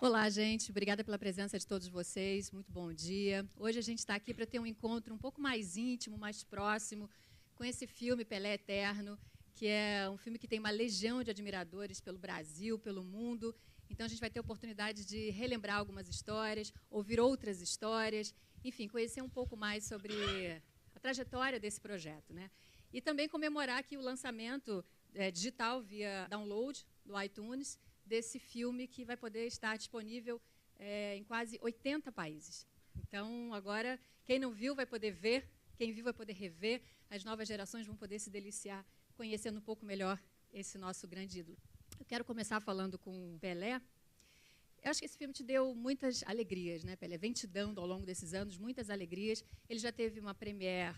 Olá, gente. Obrigada pela presença de todos vocês. Muito bom dia. Hoje a gente está aqui para ter um encontro um pouco mais íntimo, mais próximo, com esse filme Pelé Eterno, que é um filme que tem uma legião de admiradores pelo Brasil, pelo mundo. Então, a gente vai ter a oportunidade de relembrar algumas histórias, ouvir outras histórias, enfim, conhecer um pouco mais sobre a trajetória desse projeto, né? E também comemorar aqui o lançamento digital via download do iTunes, desse filme que vai poder estar disponível em quase 80 países. Então, agora, quem não viu vai poder ver, quem viu vai poder rever, as novas gerações vão poder se deliciar, conhecendo um pouco melhor esse nosso grande ídolo. Eu quero começar falando com Pelé. Eu acho que esse filme te deu muitas alegrias, né, Pelé? Vem te dando, ao longo desses anos, muitas alegrias. Ele já teve uma premiere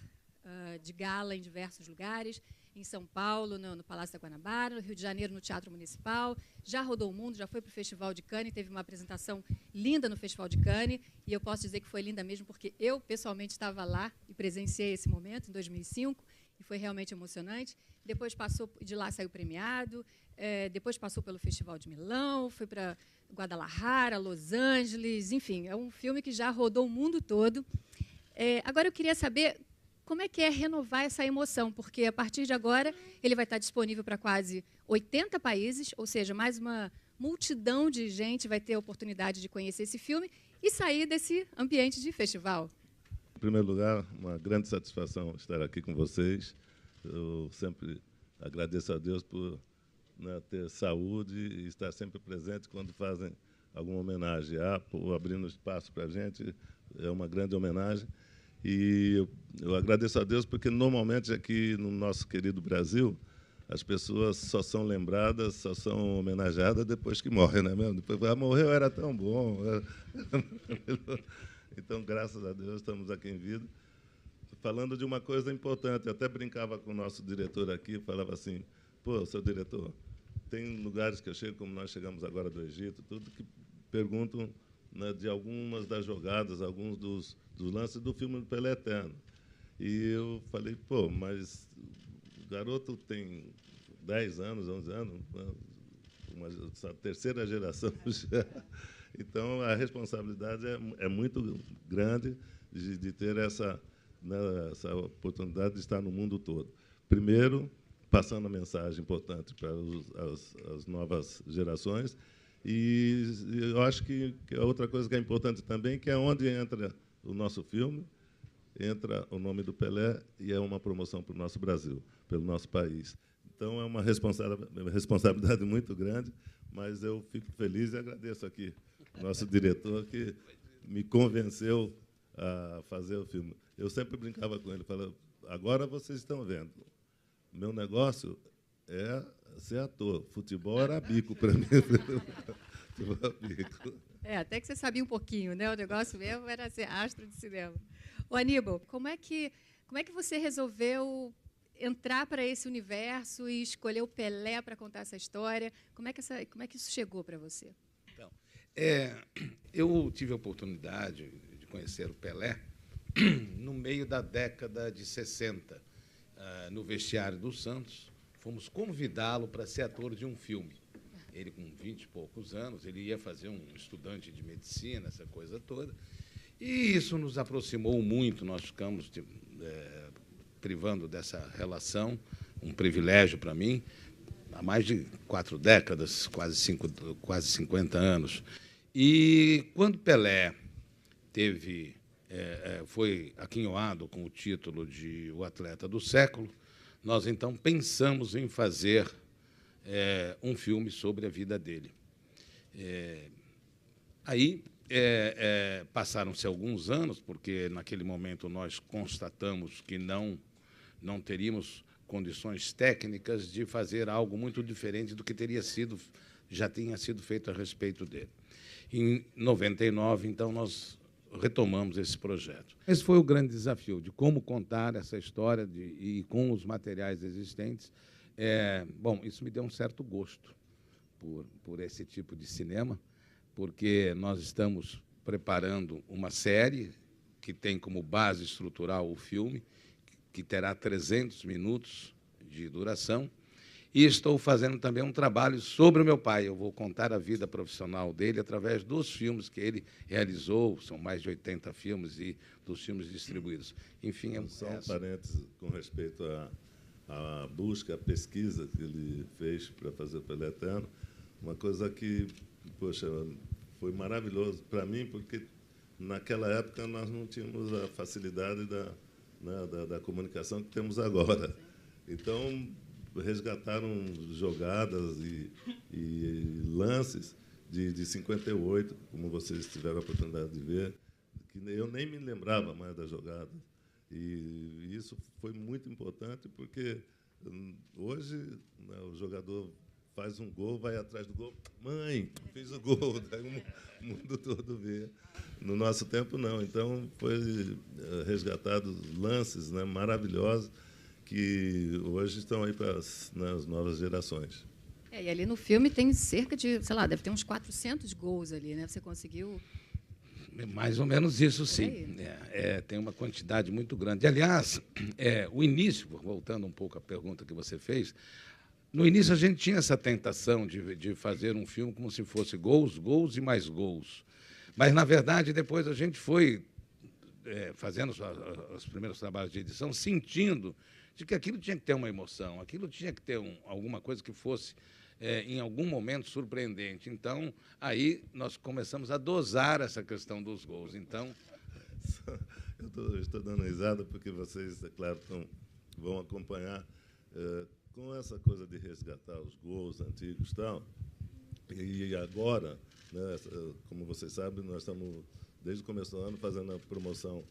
de gala em diversos lugares, em São Paulo, no Palácio da Guanabara, no Rio de Janeiro, no Teatro Municipal, já rodou o mundo, já foi para o Festival de Cannes, teve uma apresentação linda no Festival de Cannes, e eu posso dizer que foi linda mesmo, porque eu, pessoalmente, estava lá e presenciei esse momento, em 2005, e foi realmente emocionante. Depois passou, de lá saiu premiado, depois passou pelo Festival de Milão, foi para Guadalajara, Los Angeles, enfim, é um filme que já rodou o mundo todo. Agora eu queria saber como é que é renovar essa emoção, porque a partir de agora ele vai estar disponível para quase 80 países, ou seja, mais uma multidão de gente vai ter a oportunidade de conhecer esse filme e sair desse ambiente de festival. Em primeiro lugar, uma grande satisfação estar aqui com vocês. Eu sempre agradeço a Deus por ter saúde e estar sempre presente quando fazem alguma homenagem. Por abrindo espaço para a gente, é uma grande homenagem. E eu agradeço a Deus porque, normalmente, aqui no nosso querido Brasil, as pessoas só são lembradas, só são homenageadas depois que morrem, não é mesmo? Depois, morreu, era tão bom. Então, graças a Deus, estamos aqui em vida. Falando de uma coisa importante, eu até brincava com o nosso diretor aqui, falava assim, pô, seu diretor, tem lugares que eu chego, como nós chegamos agora do Egito, tudo que perguntam de algumas das jogadas, alguns dos lances do filme do Pelé Eterno. E eu falei, pô, mas o garoto tem 10 anos, 11 anos, uma terceira geração já. Então, a responsabilidade é muito grande de ter essa oportunidade de estar no mundo todo. Primeiro, passando a mensagem importante para as novas gerações. E eu acho que a outra coisa que é importante também, que é onde entra o nosso filme, entra o nome do Pelé e é uma promoção para o nosso Brasil, pelo nosso país. Então, é uma responsabilidade muito grande, mas eu fico feliz e agradeço aqui o nosso diretor, que me convenceu a fazer o filme. Eu sempre brincava com ele, falava, agora vocês estão vendo, meu negócio é ser ator. Futebol era bico para mim. Até que você sabia um pouquinho, né? O negócio mesmo era ser astro de cinema. Ô, Aníbal, como é que você resolveu entrar para esse universo e escolher o Pelé para contar essa história? Como é que isso chegou para você? Então, eu tive a oportunidade de conhecer o Pelé no meio da década de 60, no vestiário do Santos. Fomos convidá-lo para ser ator de um filme. Ele, com 20 e poucos anos, ele ia fazer um estudante de medicina, essa coisa toda. E isso nos aproximou muito, nós ficamos privando dessa relação, um privilégio para mim, há mais de 4 décadas, quase 50 anos. E quando Pelé foi aquinhoado com o título de o atleta do século, nós, então, pensamos em fazer um filme sobre a vida dele. Aí passaram-se alguns anos, porque, naquele momento, nós constatamos que não teríamos condições técnicas de fazer algo muito diferente do que já tinha sido feito a respeito dele. Em 99, então, nós retomamos esse projeto. Esse foi o grande desafio, de como contar essa história e com os materiais existentes. Bom, isso me deu um certo gosto por esse tipo de cinema, porque nós estamos preparando uma série que tem como base estrutural o filme, que terá 300 minutos de duração, e estou fazendo também um trabalho sobre o meu pai. Eu vou contar a vida profissional dele através dos filmes que ele realizou, são mais de 80 filmes, e dos filmes distribuídos. Enfim, só um parênteses com respeito à busca, à pesquisa que ele fez para fazer o Pelé Eterno, uma coisa que, poxa, foi maravilhoso para mim, porque naquela época nós não tínhamos a facilidade da comunicação que temos agora. Então, resgataram jogadas e lances de 58, como vocês tiveram a oportunidade de ver, que eu nem me lembrava mais das jogadas. E isso foi muito importante, porque hoje, né, o jogador faz um gol, vai atrás do gol, mãe, fiz o gol, daí o mundo todo vê. No nosso tempo, não. Então, foi resgatados lances, né, maravilhosos, que hoje estão aí para as novas gerações. E ali no filme tem cerca de, sei lá, deve ter uns 400 gols ali, né? Você conseguiu... Mais ou menos isso, sim. Tem uma quantidade muito grande. Aliás, o início, voltando um pouco à pergunta que você fez, no início a gente tinha essa tentação de fazer um filme como se fosse gols, gols e mais gols. Mas, na verdade, depois a gente foi fazendo os primeiros trabalhos de edição, sentindo de que aquilo tinha que ter uma emoção, aquilo tinha que ter alguma coisa que fosse, em algum momento, surpreendente. Então, aí nós começamos a dosar essa questão dos gols. Então, eu estou dando risada porque vocês, é claro, vão acompanhar com essa coisa de resgatar os gols antigos e tal. E agora, né, como vocês sabem, nós estamos, desde o começo do ano, fazendo a promoção,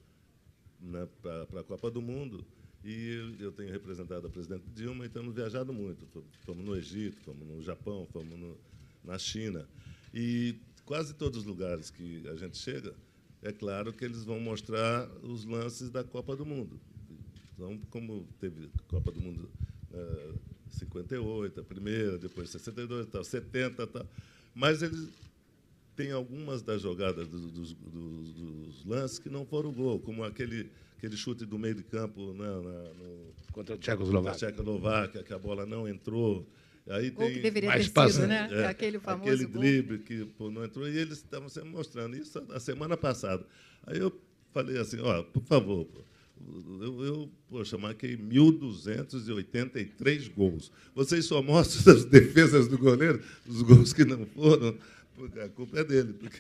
né, para a Copa do Mundo. E eu tenho representado a presidente Dilma e temos viajado muito. Fomos no Egito, fomos no Japão, fomos na China. E quase todos os lugares que a gente chega, é claro que eles vão mostrar os lances da Copa do Mundo. Então, como teve a Copa do Mundo 58, a primeira, depois 62, tal, 70, tal. Mas eles têm algumas das jogadas dos lances que não foram gol, como aquele chute do meio de campo, né, contra a Tchecoslováquia, que a bola não entrou. Aí gol tem que deveria ter sido, né? Aquele famoso aquele gol. drible que não entrou, e eles estavam sempre mostrando isso a semana passada. Aí eu falei assim, por favor, eu marquei 1.283 gols. Vocês só mostram as defesas do goleiro, os gols que não foram, porque a culpa é dele. Porque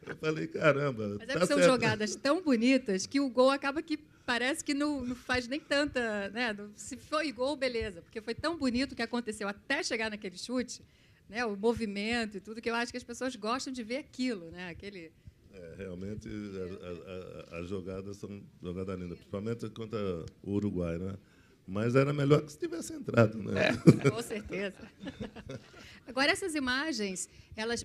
eu falei, caramba. Mas que são jogadas tão bonitas que o gol acaba que parece que não faz nem tanta, né? Se foi gol, beleza, porque foi tão bonito o que aconteceu até chegar naquele chute, né? O movimento e tudo, que eu acho que as pessoas gostam de ver aquilo, né? Realmente, as jogadas são jogadas lindas, principalmente contra o Uruguai, né? Mas era melhor que se tivesse entrado, né? Com certeza. Agora, essas imagens,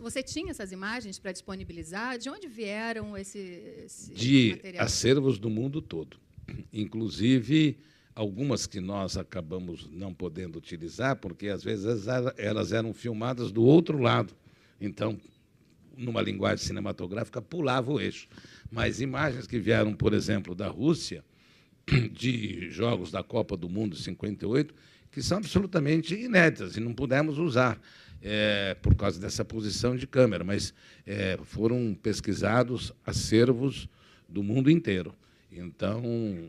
você tinha essas imagens para disponibilizar? De onde vieram esse material? De acervos do mundo todo. Inclusive, algumas que nós acabamos não podendo utilizar, porque, às vezes, elas eram filmadas do outro lado. Então, numa linguagem cinematográfica, pulava o eixo. Mas imagens que vieram, por exemplo, da Rússia, de jogos da Copa do Mundo de 58, que são absolutamente inéditas e não pudemos usar por causa dessa posição de câmera, mas foram pesquisados acervos do mundo inteiro. Então,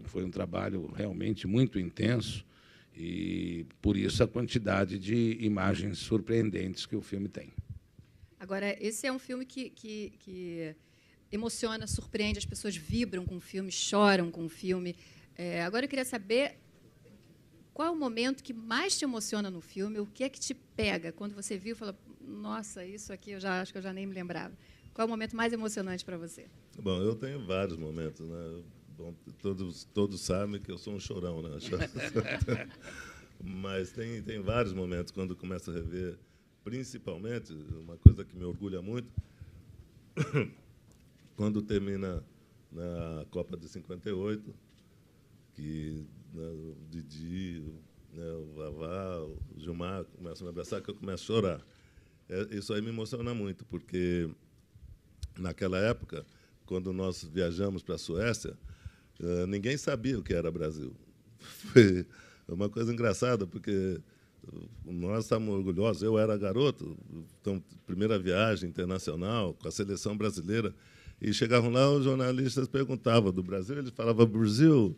foi um trabalho realmente muito intenso e, por isso, a quantidade de imagens surpreendentes que o filme tem. Agora, esse é um filme que emociona, surpreende, as pessoas vibram com o filme, choram com o filme. Agora, eu queria saber qual é o momento que mais te emociona no filme, o que é que te pega quando você viu e fala, nossa, isso aqui eu acho que eu já nem me lembrava. Qual é o momento mais emocionante para você? Bom, eu tenho vários momentos, né? Bom, todos sabem que eu sou um chorão, né? Mas tem vários momentos quando começo a rever, principalmente, uma coisa que me orgulha muito, quando termina na Copa de 58, que o Didi, o Vavá, o Gilmar começam a me abraçar, que eu começo a chorar. Isso aí me emociona muito, porque, naquela época, quando nós viajamos para a Suécia, ninguém sabia o que era Brasil. Foi uma coisa engraçada, porque nós estávamos orgulhosos. Eu era garoto, então, primeira viagem internacional com a seleção brasileira. E chegavam lá, os jornalistas perguntavam do Brasil, eles falavam Brasil,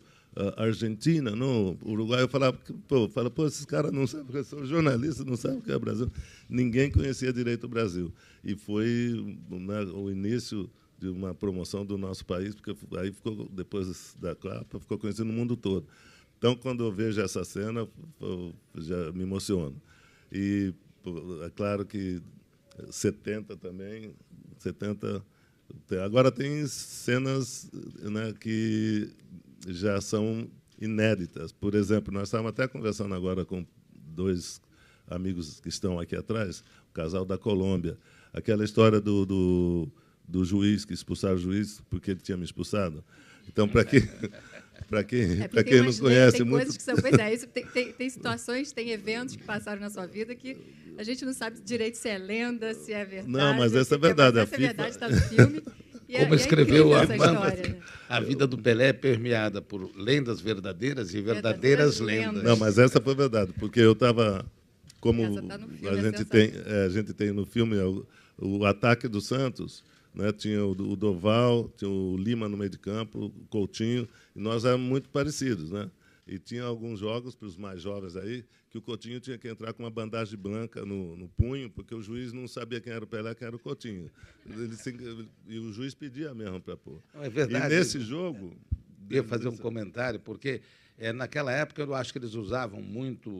Argentina, não, Uruguai. Eu falava, pô, esses caras não sabem, porque são jornalistas, não sabem o que é Brasil. Ninguém conhecia direito o Brasil. E foi, né, o início de uma promoção do nosso país, porque aí ficou, depois da Copa, ficou conhecido no mundo todo. Então, quando eu vejo essa cena, eu já me emociono. E é claro que 70 também, 70... Agora tem cenas, né, que já são inéditas. Por exemplo, nós estávamos até conversando agora com 2 amigos que estão aqui atrás, o casal da Colômbia. Aquela história do juiz, que expulsaram o juiz porque ele tinha me expulsado. Então, para quem não conhece tem muito... Coisas que são, isso, tem situações, tem eventos que passaram na sua vida que a gente não sabe direito se é lenda, se é verdade. Não, mas essa é verdade. Essa é verdade, está no filme. Como escreveu a história, né? A vida do Pelé é permeada por lendas verdadeiras e verdadeiras lendas. Não, mas essa foi verdade, porque eu estava... Como tá no filme, a gente tem no filme o ataque do Santos, né? Tinha o Doval, tinha o Lima no meio de campo, o Coutinho, e nós éramos muito parecidos, né? E tinha alguns jogos, para os mais jovens aí, que o Coutinho tinha que entrar com uma bandagem branca no punho, porque o juiz não sabia quem era o Pelé, quem era o Coutinho. E o juiz pedia mesmo para pôr. Não, é verdade. E nesse jogo... Eu ia fazer um comentário, porque naquela época eu acho que eles usavam muito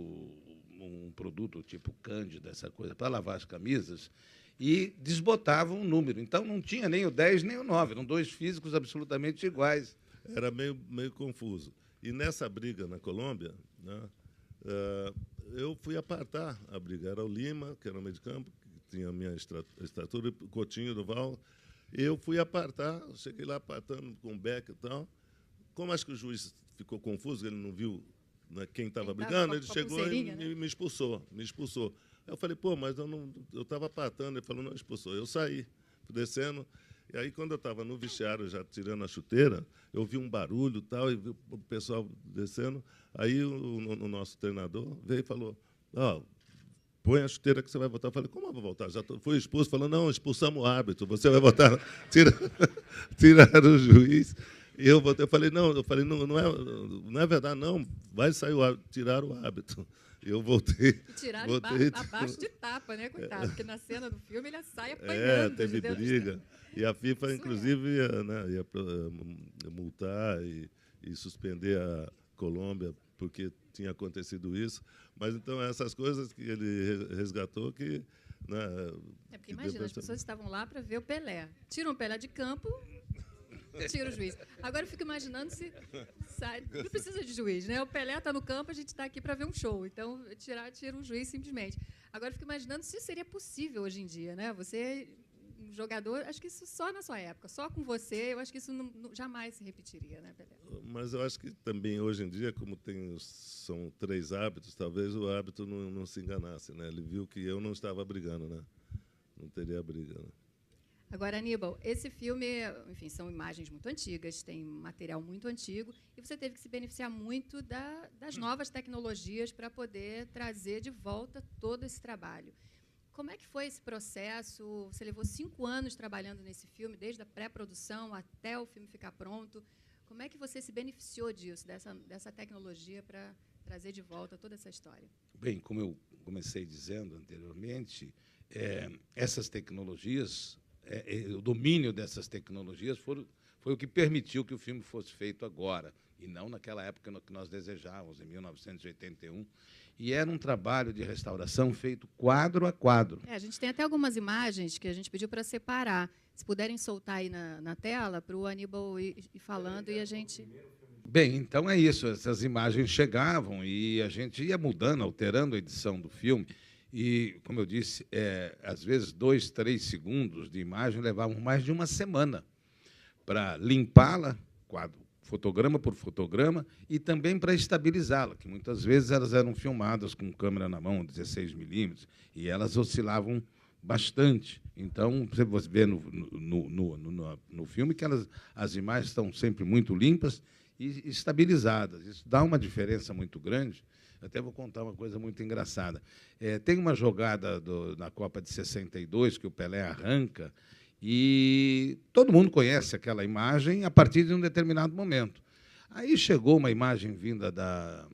um produto tipo Cândida, essa coisa, para lavar as camisas, e desbotavam o número. Então, não tinha nem o 10 nem o 9, eram 2 físicos absolutamente iguais. Era meio confuso. E nessa briga na Colômbia, né, eu fui apartar a briga. Era o Lima, que era o meio de campo, que tinha a minha estatura, o Coutinho, do Val. Eu fui apartar, cheguei lá apartando com o Beck e tal. Como acho que o juiz ficou confuso, ele não viu, né, quem estava brigando, ele chegou e me expulsou. Aí eu falei, pô, mas eu estava apartando. Ele falou, não, expulsou. Eu saí, fui descendo. E aí, quando eu estava no vestiário, já tirando a chuteira, eu vi um barulho e tal, e vi o pessoal descendo. Aí o nosso treinador veio e falou, põe a chuteira que você vai voltar. Eu falei, como eu vou voltar? Já fui expulso. Falou, não, expulsamos o árbitro, você vai voltar. Tiraram o juiz. E eu voltei. Eu falei, não é verdade, não. Vai sair o árbitro. Tiraram o árbitro. Eu voltei. Tiraram abaixo de tapa, né, coitado? Porque na cena do filme ele sai apanhando. Teve briga. E a FIFA, inclusive, ia multar e suspender a Colômbia porque tinha acontecido isso. Mas, então, essas coisas que ele resgatou que... Né, porque imagina, as pessoas estavam lá para ver o Pelé. Tiram o Pelé de campo, tira o juiz. Agora eu fico imaginando se sai. Não precisa de juiz, né? O Pelé está no campo, a gente está aqui para ver um show. Então, tira o juiz simplesmente. Agora eu fico imaginando se seria possível hoje em dia, né? Você, um jogador, acho que isso só na sua época, só com você, eu acho que isso jamais se repetiria, né, Pelé? Mas eu acho que também hoje em dia, como são 3 árbitros, talvez o árbitro não se enganasse, né? Ele viu que eu não estava brigando, né? Não teria briga, né? Agora, Aníbal, esse filme, enfim, são imagens muito antigas, tem material muito antigo, e você teve que se beneficiar muito das novas tecnologias para poder trazer de volta todo esse trabalho. Como é que foi esse processo? Você levou 5 anos trabalhando nesse filme, desde a pré-produção até o filme ficar pronto. Como é que você se beneficiou disso, dessa tecnologia, para trazer de volta toda essa história? Bem, como eu comecei dizendo anteriormente, essas tecnologias... o domínio dessas tecnologias foi o que permitiu que o filme fosse feito agora, e não naquela época que nós desejávamos, em 1981. E era um trabalho de restauração feito quadro a quadro. A gente tem até algumas imagens que a gente pediu para separar. Se puderem soltar aí na tela, para o Aníbal ir falando e a gente... Bem, então é isso. Essas imagens chegavam e a gente ia mudando, alterando a edição do filme. E, como eu disse, às vezes 2, 3 segundos de imagem levavam mais de uma semana para limpá-la, fotograma por fotograma, e também para estabilizá-la, que muitas vezes elas eram filmadas com câmera na mão, 16 milímetros, e elas oscilavam bastante. Então, você vê no filme que as imagens estão sempre muito limpas e estabilizadas. Isso dá uma diferença muito grande, Até vou contar uma coisa muito engraçada. Tem uma jogada na Copa de 62 que o Pelé arranca e todo mundo conhece aquela imagem a partir de um determinado momento. Aí chegou uma imagem vinda da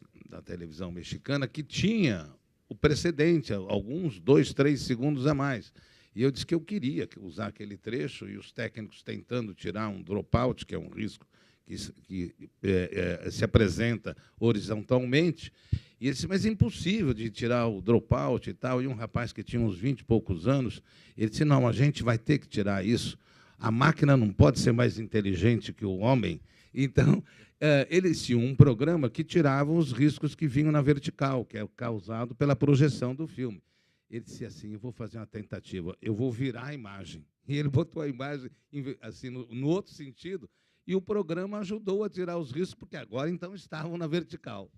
televisão mexicana que tinha o precedente, alguns 2, 3 segundos a mais. E eu disse que eu queria usar aquele trecho e os técnicos tentando tirar um dropout, que é um risco que se apresenta horizontalmente. E ele disse, mas é impossível de tirar o dropout e tal. E um rapaz que tinha uns 20 e poucos anos, ele disse, não, a gente vai ter que tirar isso. A máquina não pode ser mais inteligente que o homem. Então, eles tinham um programa que tirava os riscos que vinham na vertical, que é causado pela projeção do filme. Ele disse assim, eu vou fazer uma tentativa, eu vou virar a imagem. E ele botou a imagem assim, no outro sentido, e o programa ajudou a tirar os riscos, porque agora, então, estavam na vertical.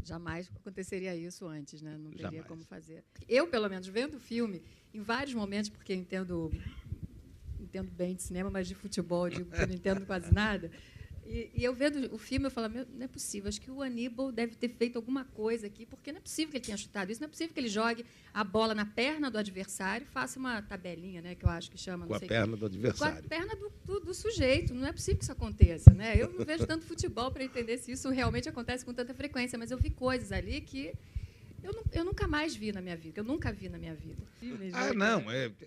Jamais aconteceria isso antes, né? Não teria Jamais. como fazer. Eu, pelo menos, vendo o filme, em vários momentos, porque eu entendo bem de cinema, mas de futebol eu não entendo quase nada. E eu vendo o filme, eu falo, não é possível, acho que o Aníbal deve ter feito alguma coisa aqui, porque não é possível que ele tenha chutado isso, não é possível que ele jogue a bola na perna do adversário e faça uma tabelinha, né, que eu acho que chama. Com a perna do adversário. Com a perna do sujeito, não é possível que isso aconteça. Né? Eu não vejo tanto futebol para entender se isso realmente acontece com tanta frequência, mas eu vi coisas ali que eu nunca mais vi na minha vida, eu nunca vi na minha vida. Não,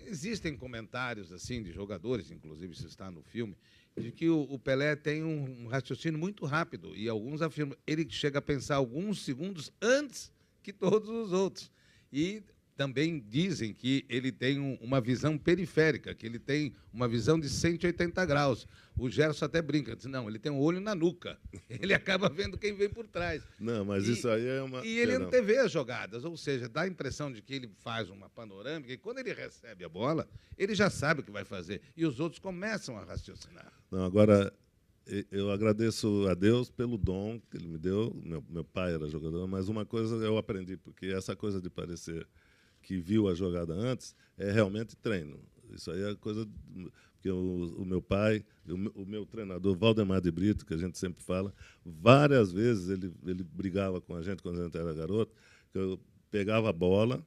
existem comentários assim de jogadores, inclusive isso está no filme, de que o Pelé tem um raciocínio muito rápido, e alguns afirmam ele chega a pensar alguns segundos antes que todos os outros. E também dizem que ele tem uma visão periférica, que ele tem uma visão de 180 graus. O Gerson até brinca, diz, não, ele tem um olho na nuca, ele acaba vendo quem vem por trás. Não, mas isso aí é uma... E ele antevê as jogadas, ou seja, dá a impressão de que ele faz uma panorâmica, e quando ele recebe a bola, ele já sabe o que vai fazer, e os outros começam a raciocinar. Não, agora, eu agradeço a Deus pelo dom que ele me deu. Meu pai era jogador, mas uma coisa eu aprendi, porque essa coisa de parecer que viu a jogada antes é realmente treino. Isso aí é coisa... Porque o meu pai, o meu treinador, Valdemar de Brito, que a gente sempre fala, várias vezes ele brigava com a gente quando a gente era garoto, que eu pegava a bola,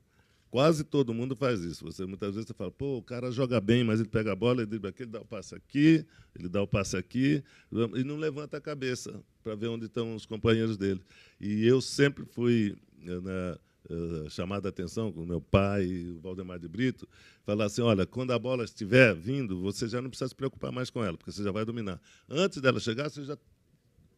quase todo mundo faz isso. Muitas vezes você fala, pô, o cara joga bem, mas ele pega a bola, ele dribla aqui, ele dá o passe aqui, ele dá o passe aqui, e não levanta a cabeça para ver onde estão os companheiros dele. E eu sempre fui... chamada a atenção com o meu pai e o Valdemar de Brito, falar assim, olha, quando a bola estiver vindo, você já não precisa se preocupar mais com ela, porque você já vai dominar. Antes dela chegar, você já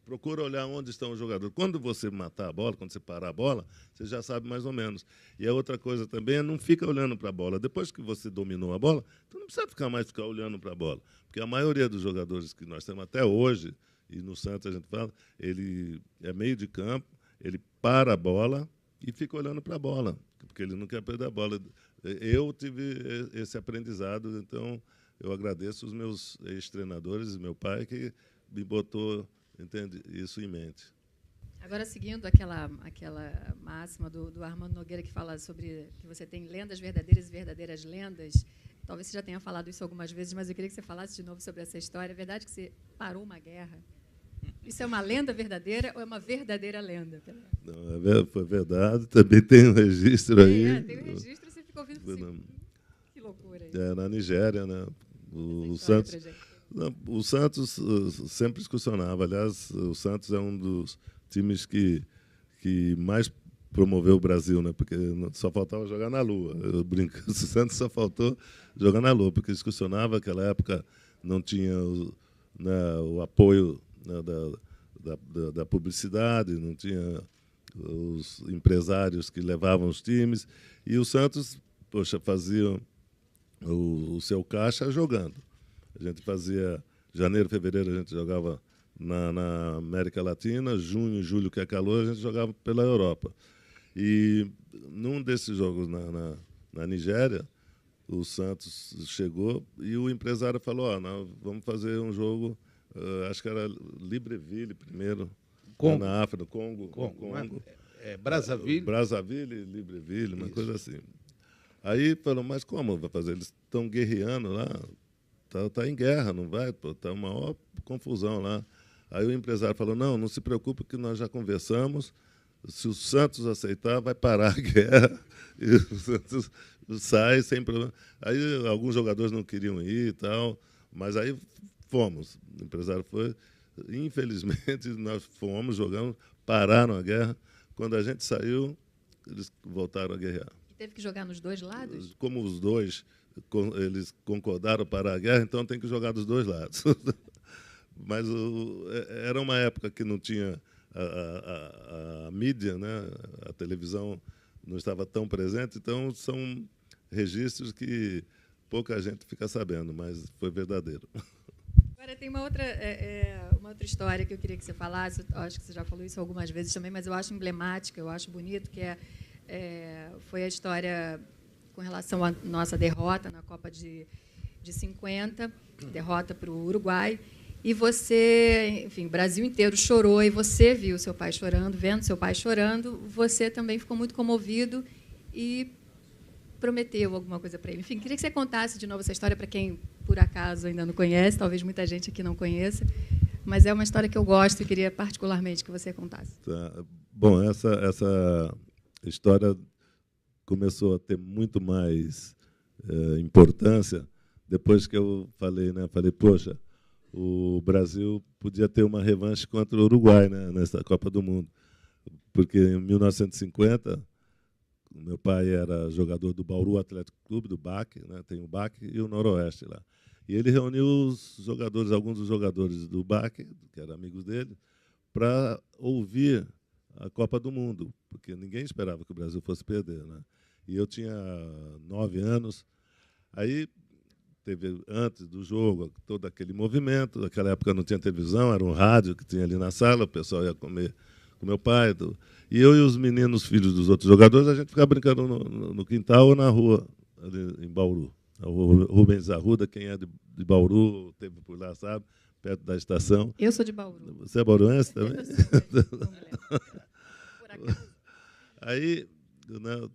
procura olhar onde estão os jogadores. Quando você matar a bola, quando você parar a bola, você já sabe mais ou menos. E a outra coisa também é não fica olhando para a bola. Depois que você dominou a bola, então não precisa ficar olhando para a bola, porque a maioria dos jogadores que nós temos até hoje, e no Santos a gente fala, ele é meio de campo, ele para a bola e fica olhando para a bola, porque ele não quer perder a bola. Eu tive esse aprendizado, então eu agradeço os meus ex-treinadores, meu pai, que me botou, entende, isso em mente. Agora, seguindo aquela máxima do Armando Nogueira, que fala sobre que você tem lendas verdadeiras e verdadeiras lendas, talvez você já tenha falado isso algumas vezes, mas eu queria que você falasse de novo sobre essa história. É verdade que você parou uma guerra? Isso é uma lenda verdadeira ou é uma verdadeira lenda? Não, foi verdade, também tem um registro aí. Tem um registro, você ficou ouvindo assim, que loucura. Na Nigéria, né? O Santos sempre excursionava. Aliás, o Santos é um dos times que mais promoveu o Brasil, né? Porque só faltava jogar na Lua. Eu brinco, o Santos só faltou jogar na Lua, porque excursionava, naquela época não tinha o apoio da publicidade, não tinha os empresários que levavam os times, e o Santos, poxa, fazia o seu caixa jogando. A gente fazia janeiro, fevereiro, a gente jogava na América Latina, junho e julho, que é calor, a gente jogava pela Europa. E num desses jogos na Nigéria, o Santos chegou e o empresário falou, nós vamos fazer um jogo, acho que era Libreville primeiro, na África, no Congo. Brazzaville? Brazzaville, Libreville, uma coisa assim. Aí falou, mas como vai fazer? Eles estão guerreando lá, tá em guerra, não vai? Está uma maior confusão lá. Aí o empresário falou, não se preocupe que nós já conversamos, se o Santos aceitar, vai parar a guerra e o Santos sai sem problema. Aí alguns jogadores não queriam ir e tal, mas aí fomos. O empresário foi. Infelizmente, nós fomos, jogamos, pararam a guerra. Quando a gente saiu, eles voltaram a guerrear. E teve que jogar nos dois lados? Como os dois eles concordaram para a guerra, então tem que jogar dos dois lados. Mas era uma época que não tinha a mídia, né? A televisão não estava tão presente, então são registros que pouca gente fica sabendo, mas foi verdadeiro. Agora, tem uma outra história que eu queria que você falasse, eu acho que você já falou isso algumas vezes também, mas eu acho emblemática, eu acho bonito, que foi a história com relação à nossa derrota na Copa de 50, derrota para o Uruguai, e você, enfim, o Brasil inteiro chorou, e você viu seu pai chorando, vendo seu pai chorando, você também ficou muito comovido e prometeu alguma coisa para ele. Enfim, queria que você contasse de novo essa história para quem, por acaso, ainda não conhece, talvez muita gente aqui não conheça, mas é uma história que eu gosto e queria particularmente que você contasse. Tá. Bom, essa história começou a ter muito mais importância depois que eu falei, né? Falei, poxa, o Brasil podia ter uma revanche contra o Uruguai, né, nessa Copa do Mundo, porque em 1950 meu pai era jogador do Bauru Atlético Clube, do BAC, né, tem o BAC e o Noroeste lá. E ele reuniu os jogadores, alguns dos jogadores do BAC, que eram amigos dele, para ouvir a Copa do Mundo, porque ninguém esperava que o Brasil fosse perder, né? E eu tinha 9 anos. Aí teve, antes do jogo, todo aquele movimento. Naquela época não tinha televisão, era um rádio que tinha ali na sala, o pessoal ia comer com meu pai. E eu e os meninos, filhos dos outros jogadores, a gente ficava brincando no quintal ou na rua, ali em Bauru. O Rubens Arruda, quem é de Bauru, teve por lá, sabe? Perto da estação. Eu sou de Bauru. Você é bauruense também? Não me lembro. Por acaso. Aí, né,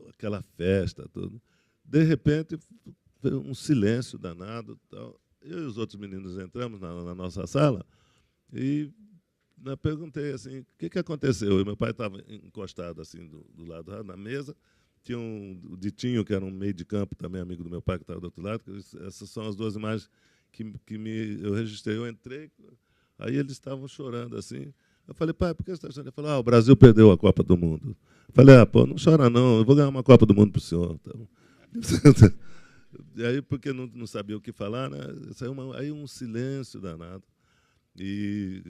aquela festa, tudo. De repente, foi um silêncio danado. Tal. Eu e os outros meninos entramos na nossa sala e perguntei assim, o que aconteceu? E meu pai estava encostado assim do lado na mesa. Tinha o Ditinho, que era um meio de campo, também amigo do meu pai, que estava do outro lado. Essas são as duas imagens que eu registrei. Eu entrei, aí eles estavam chorando assim. Eu falei, pai, por que você está chorando? Ele falou, o Brasil perdeu a Copa do Mundo. Eu falei, pô, não chora não, eu vou ganhar uma Copa do Mundo para o senhor. Então, e aí, porque não sabia o que falar, né? Saiu aí um silêncio danado. E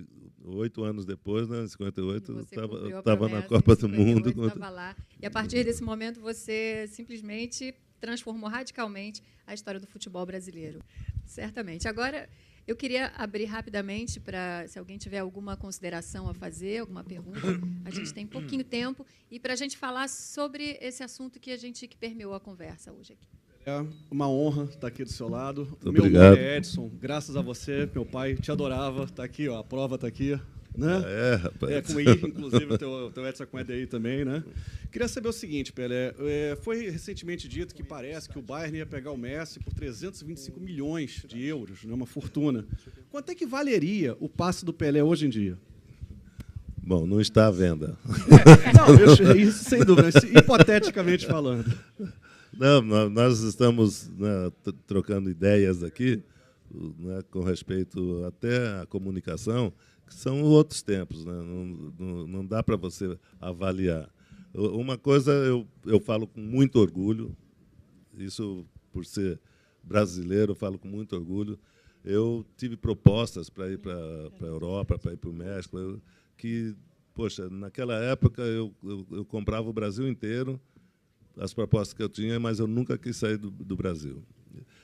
8 anos depois, né, em 58, eu estava na Copa do Mundo. Lá. E, a partir desse momento, você simplesmente transformou radicalmente a história do futebol brasileiro. Certamente. Agora, eu queria abrir rapidamente para, se alguém tiver alguma consideração a fazer, alguma pergunta, a gente tem pouquinho tempo, e para a gente falar sobre esse assunto que permeou a conversa hoje aqui. É uma honra estar aqui do seu lado. Muito meu obrigado. nome é Edson, graças a você, meu pai te adorava, está aqui, ó, a prova está aqui. Né? Rapaz. Com o I, inclusive, o teu Edson com EDI também, né? Queria saber o seguinte, Pelé, foi recentemente dito que parece que o Bayern ia pegar o Messi por 325 milhões de euros, né? Uma fortuna. Quanto é que valeria o passe do Pelé hoje em dia? Bom, não está à venda. Não, isso sem dúvida, hipoteticamente falando. Não, nós estamos, né, trocando ideias aqui, né, com respeito até à comunicação, que são outros tempos, né? Não dá para você avaliar. Uma coisa eu falo com muito orgulho, isso por ser brasileiro, eu falo com muito orgulho. Eu tive propostas para ir para a Europa, para ir para o México, que, poxa, naquela época eu comprava o Brasil inteiro, as propostas que eu tinha, mas eu nunca quis sair do Brasil.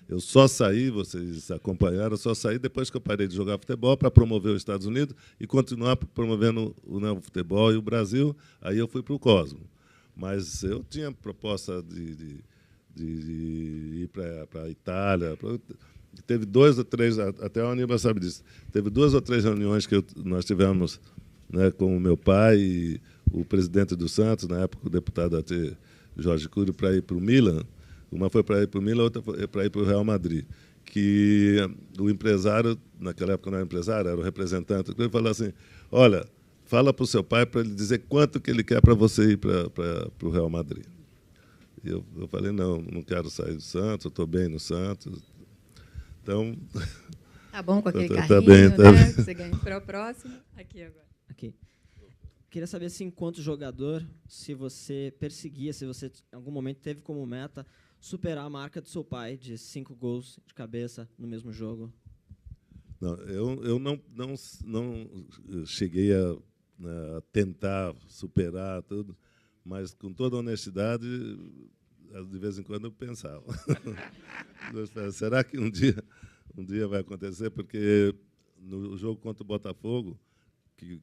Eu só saí, vocês acompanharam, eu só saí depois que eu parei de jogar futebol para promover os Estados Unidos e continuar promovendo o futebol e o Brasil. Aí eu fui para o Cosmo. Mas eu tinha proposta de ir para a Itália. Teve 2 ou 3, até o Aníbal sabe disso, teve 2 ou 3 reuniões que nós tivemos, né, com o meu pai e o presidente do Santos, na época o deputado até Jorge Cury, para ir para o Milan. Uma foi para ir para o Milan, outra foi para ir para o Real Madrid. Que o empresário, naquela época não era empresário, era o representante, ele falou assim, olha, fala para o seu pai para ele dizer quanto que ele quer para você ir para o Real Madrid. E eu falei, não quero sair do Santos, eu estou bem no Santos. Então... Tá bom com aquele carrinho, tá bem. Né? Você ganha para o próximo. Aqui agora. Aqui. Queria saber se, enquanto jogador, se você perseguia, se você, em algum momento, teve como meta superar a marca do seu pai de 5 gols de cabeça no mesmo jogo. Não, eu não cheguei a tentar superar tudo, mas, com toda honestidade, de vez em quando eu pensava. Será que um dia vai acontecer? Porque no jogo contra o Botafogo, que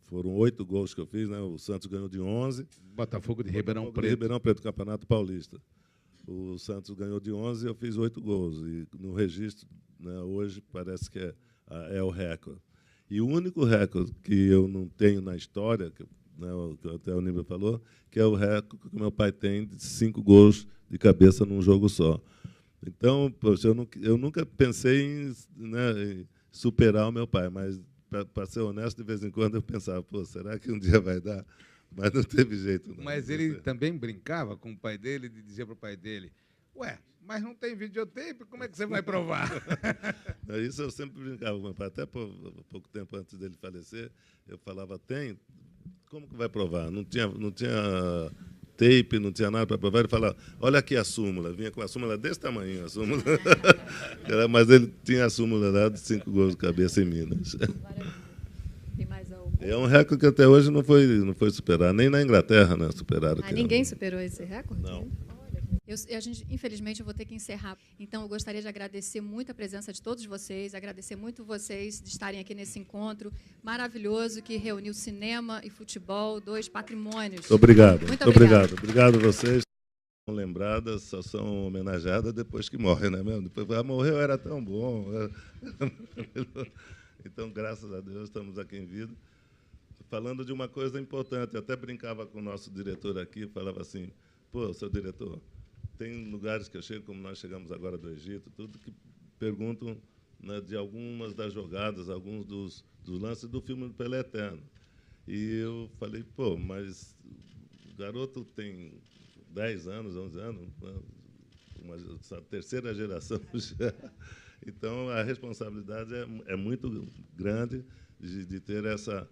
foram 8 gols que eu fiz, né? O Santos ganhou de 11. Botafogo de Ribeirão Preto. Ribeirão Preto, Campeonato Paulista. O Santos ganhou de 11 e eu fiz 8 gols. E no registro, né, hoje, parece que é o recorde. E o único recorde que eu não tenho na história, que até o Níbal falou, que é o recorde que meu pai tem de 5 gols de cabeça num jogo só. Então, poxa, eu nunca pensei em superar o meu pai, mas, para ser honesto, de vez em quando eu pensava, será que um dia vai dar? Mas não teve jeito. Não. Mas ele também brincava com o pai dele e dizia para o pai dele, mas não tem videotape, como é que você vai provar? Isso eu sempre brincava com o meu pai. Até pouco tempo antes dele falecer, eu falava, como que vai provar? Não tinha tape, não tinha nada para provar. Ele falava, olha aqui a súmula. Vinha com a súmula desse tamanho, a súmula. Mas ele tinha a súmula lá de 5 gols de cabeça em Minas. Tem mais algum? É um recorde que até hoje não foi superado. Nem na Inglaterra, né, superaram. Ninguém superou esse recorde? Não. Infelizmente, eu vou ter que encerrar. Então, eu gostaria de agradecer muito a presença de todos vocês, agradecer muito vocês de estarem aqui nesse encontro maravilhoso que reuniu cinema e futebol, 2 patrimônios. Obrigado. Muito obrigado. Obrigado a vocês. São lembradas, só são homenageadas depois que morrem, não é mesmo? Depois, morreu, era tão bom. Então, graças a Deus, estamos aqui em vida. Falando de uma coisa importante, eu até brincava com o nosso diretor aqui, falava assim, seu diretor, tem lugares que eu chego, como nós chegamos agora do Egito, tudo que perguntam, né, de algumas das jogadas, alguns dos lances do filme do Pelé Eterno. E eu falei, mas o garoto tem 10 anos, 11 anos, essa terceira geração já. Então, a responsabilidade é muito grande de ter essa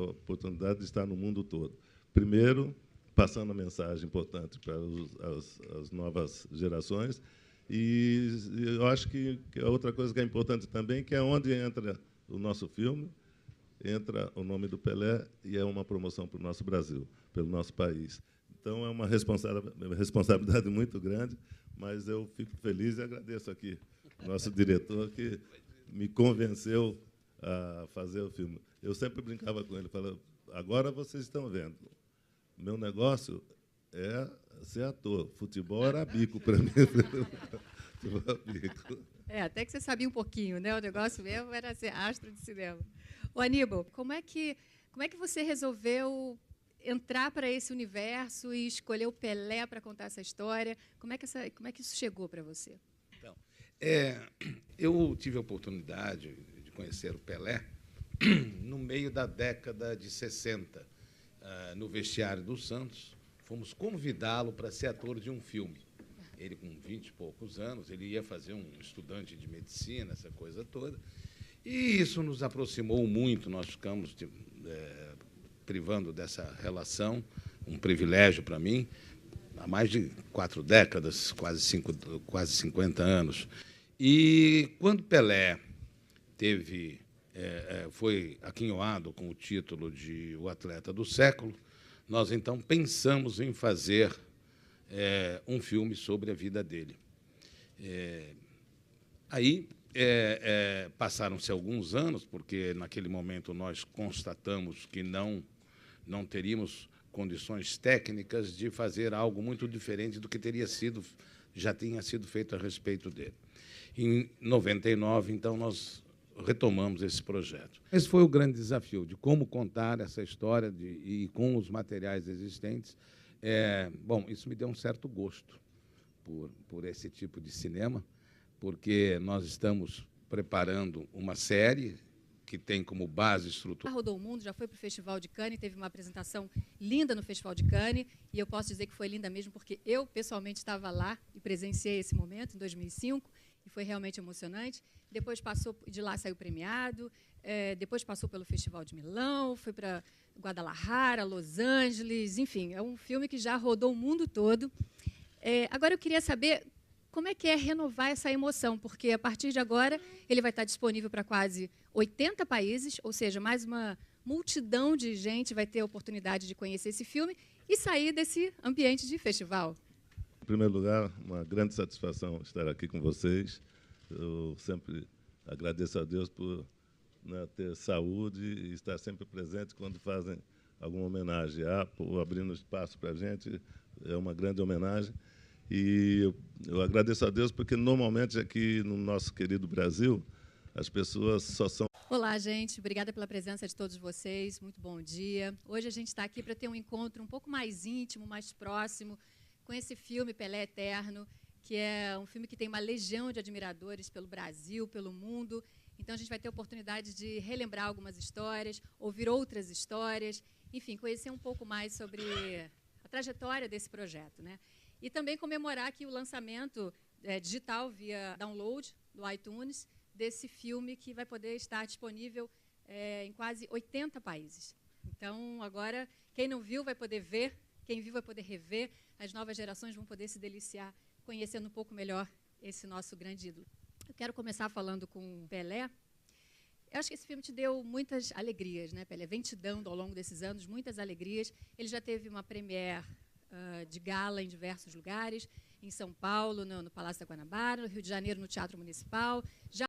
oportunidade de estar no mundo todo. Primeiro, passando a mensagem importante para as novas gerações. E eu acho que a outra coisa que é importante também, que é onde entra o nosso filme, entra o nome do Pelé e é uma promoção para o nosso Brasil, pelo nosso país. Então, é uma responsabilidade muito grande, mas eu fico feliz e agradeço aqui o nosso diretor, que me convenceu a fazer o filme. Eu sempre brincava com ele, falava, agora vocês estão vendo. Meu negócio é ser ator. Futebol era bico para mim. Até que você sabia um pouquinho, né? O negócio mesmo era ser astro de cinema. Ô, Aníbal, como é que você resolveu entrar para esse universo e escolher o Pelé para contar essa história? Como é que isso chegou para você? Então, eu tive a oportunidade de conhecer o Pelé no meio da década de 60. No vestiário do Santos, fomos convidá-lo para ser ator de um filme. Ele, com 20 e poucos anos, ele ia fazer um estudante de medicina, essa coisa toda. E isso nos aproximou muito, nós ficamos privando dessa relação, um privilégio para mim, há mais de 4 décadas, quase 50 anos. E quando Pelé foi aquinhoado com o título de o atleta do século, nós, então, pensamos em fazer um filme sobre a vida dele. Aí passaram-se alguns anos, porque, naquele momento, nós constatamos que não teríamos condições técnicas de fazer algo muito diferente do que já tinha sido feito a respeito dele. Em 99, então, nós retomamos esse projeto. Esse foi o grande desafio, de como contar essa história e com os materiais existentes. Bom, isso me deu um certo gosto por esse tipo de cinema, porque nós estamos preparando uma série que tem como base estrutural. Rodou o mundo, já foi para o Festival de Cannes, teve uma apresentação linda no Festival de Cannes, e eu posso dizer que foi linda mesmo, porque eu, pessoalmente, estava lá e presenciei esse momento, em 2005, e foi realmente emocionante. Depois passou, de lá saiu premiado, depois passou pelo Festival de Milão, foi para Guadalajara, Los Angeles, enfim, é um filme que já rodou o mundo todo. Agora eu queria saber como é que é renovar essa emoção, porque a partir de agora ele vai estar disponível para quase 80 países, ou seja, mais uma multidão de gente vai ter a oportunidade de conhecer esse filme e sair desse ambiente de festival. Em primeiro lugar, uma grande satisfação estar aqui com vocês. Eu sempre agradeço a Deus por, né, ter saúde e estar sempre presente quando fazem alguma homenagem. A Apple abrindo espaço para a gente é uma grande homenagem. E eu agradeço a Deus porque, normalmente, aqui no nosso querido Brasil, as pessoas só são... Olá, gente. Obrigada pela presença de todos vocês. Muito bom dia. Hoje a gente está aqui para ter um encontro um pouco mais íntimo, mais próximo, com esse filme Pelé Eterno, que é um filme que tem uma legião de admiradores pelo Brasil, pelo mundo. Então, a gente vai ter a oportunidade de relembrar algumas histórias, ouvir outras histórias, enfim, conhecer um pouco mais sobre a trajetória desse projeto, né? E também comemorar aqui o lançamento digital via download do iTunes desse filme que vai poder estar disponível em quase 80 países. Então, agora, quem não viu vai poder ver, quem viu vai poder rever, as novas gerações vão poder se deliciar conhecendo um pouco melhor esse nosso grande ídolo. Eu quero começar falando com Pelé. Eu acho que esse filme te deu muitas alegrias, né, Pelé? Vem te dando, ao longo desses anos, muitas alegrias. Ele já teve uma premiere de gala em diversos lugares, em São Paulo, no Palácio da Guanabara, no Rio de Janeiro, no Teatro Municipal. Já